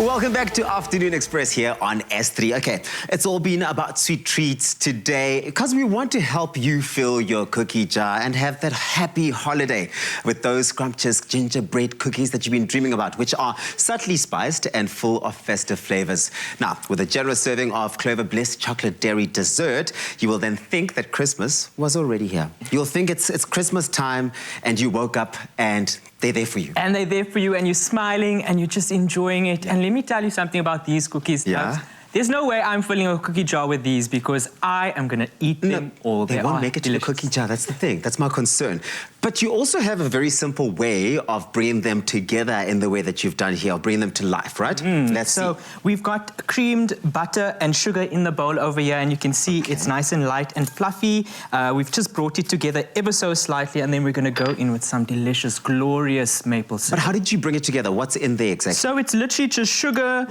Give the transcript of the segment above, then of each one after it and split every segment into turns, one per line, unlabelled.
Welcome back to Afternoon Express here on S3. Okay, it's all been about sweet treats today because we want to help you fill your cookie jar and have that happy holiday with those scrumptious gingerbread cookies that you've been dreaming about, which are subtly spiced and full of festive flavors. Now, with a generous serving of Clover Bliss chocolate dairy dessert, you will then think that Christmas was already here. You'll think it's Christmas time and you woke up and they're there for you.
And they're there for you and you're smiling and you're just enjoying it. And let me tell you something about these cookies.
Yeah.
There's no way I'm filling a cookie jar with these because I am going to eat them all.
They won't make it to the cookie jar. That's the thing. That's my concern. But you also have a very simple way of bringing them together in the way that you've done here, or bringing them to life, right? Let's see.
So we've got creamed butter and sugar in the bowl over here, and you can see it's nice and light and fluffy. We've just brought it together ever so slightly, and then we're going to go in with some delicious, glorious maple syrup.
But how did you bring it together? What's in there exactly?
So it's literally just sugar,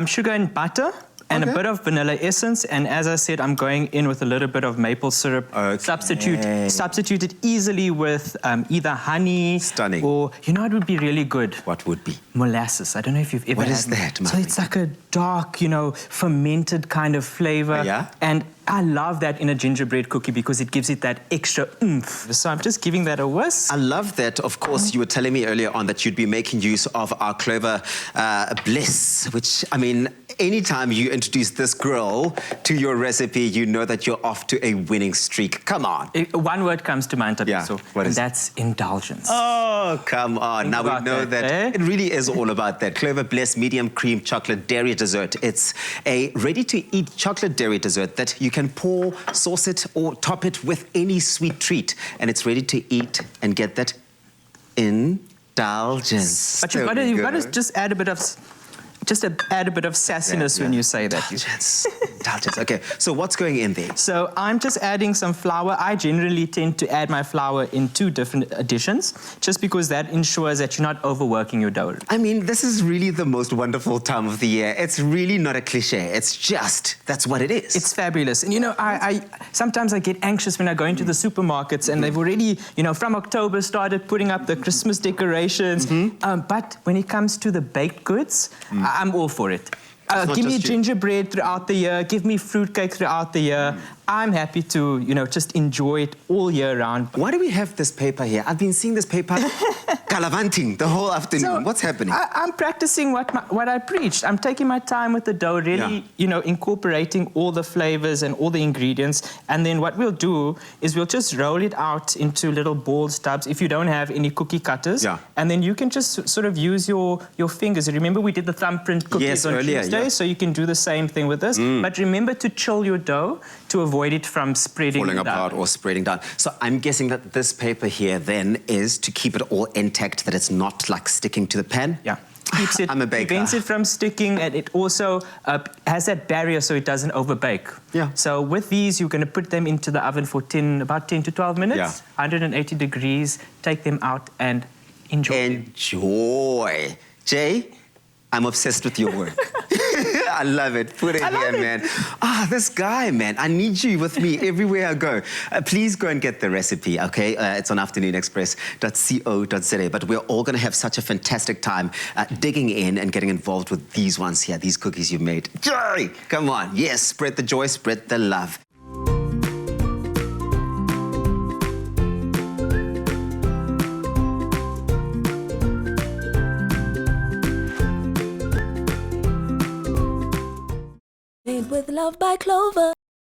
sugar and butter. And a bit of vanilla essence, and as I said, I'm going in with a little bit of maple syrup. Substitute it easily with either honey.
Stunning.
Or, you know, it would be really good.
What would be?
Molasses. I don't know if you've ever
What
had
is that,
So it's like a dark, you know, fermented kind of flavor.
Yeah?
And I love that in a gingerbread cookie because it gives it that extra oomph. So I'm just giving that a whisk.
I love that. Of course, you were telling me earlier on that you'd be making use of our Clover Bliss, which, I mean, anytime you introduce this girl to your recipe, you know that you're off to a winning streak. Come on.
One word comes to mind,
What
and
is
that's indulgence.
Oh, come on. Now we know that it really is all about that. Clover Bliss medium cream chocolate dairy dessert. It's a ready-to-eat chocolate dairy dessert that you can pour, sauce it, or top it with any sweet treat. And it's ready to eat and get that indulgence.
But you've got to just add a bit of... add a bit of sassiness when you say that.
Indulgence. Indulgence. Okay, so what's going in there?
So I'm just adding some flour. I generally tend to add my flour in 2 different additions, just because that ensures that you're not overworking your dough.
I mean, this is really the most wonderful time of the year. It's really not a cliche. It's just, that's what it is.
It's fabulous. And you know, sometimes I get anxious when I go into the supermarkets and they've already, you know, from October started putting up the Christmas decorations. But when it comes to the baked goods, I'm all for it. Give me gingerbread throughout the year. Give me fruitcake throughout the year. I'm happy to, you know, just enjoy it all year round.
Why do we have this paper here? I've been seeing this paper gallivanting the whole afternoon. So what's happening?
I'm practicing what I preached. I'm taking my time with the dough, really, you know, incorporating all the flavors and all the ingredients. And then what we'll do is we'll just roll it out into little ball stubs if you don't have any cookie cutters. And then you can just sort of use your fingers. Remember we did the thumbprint cookies on Tuesday? So you can do the same thing with this. But remember to chill your dough to avoid it from falling
apart or spreading down. So I'm guessing that this paper here then is to keep it all intact, that it's not like sticking to the pan?
Yeah. Keeps it,
I'm a baker.
Prevents it from sticking, and it also has that barrier so it doesn't overbake. So with these, you're going to put them into the oven for about 10 to 12 minutes, 180 degrees, take them out and enjoy.
Enjoy. Jay, I'm obsessed with your work. I love it. Put it here, man. This guy, man. I need you with me everywhere I go. Please go and get the recipe, okay? It's on afternoonexpress.co.za. But we're all going to have such a fantastic time digging in and getting involved with these ones here, these cookies you've made. Joy! Come on. Yes, spread the joy, spread the love.
Made with love by Clover.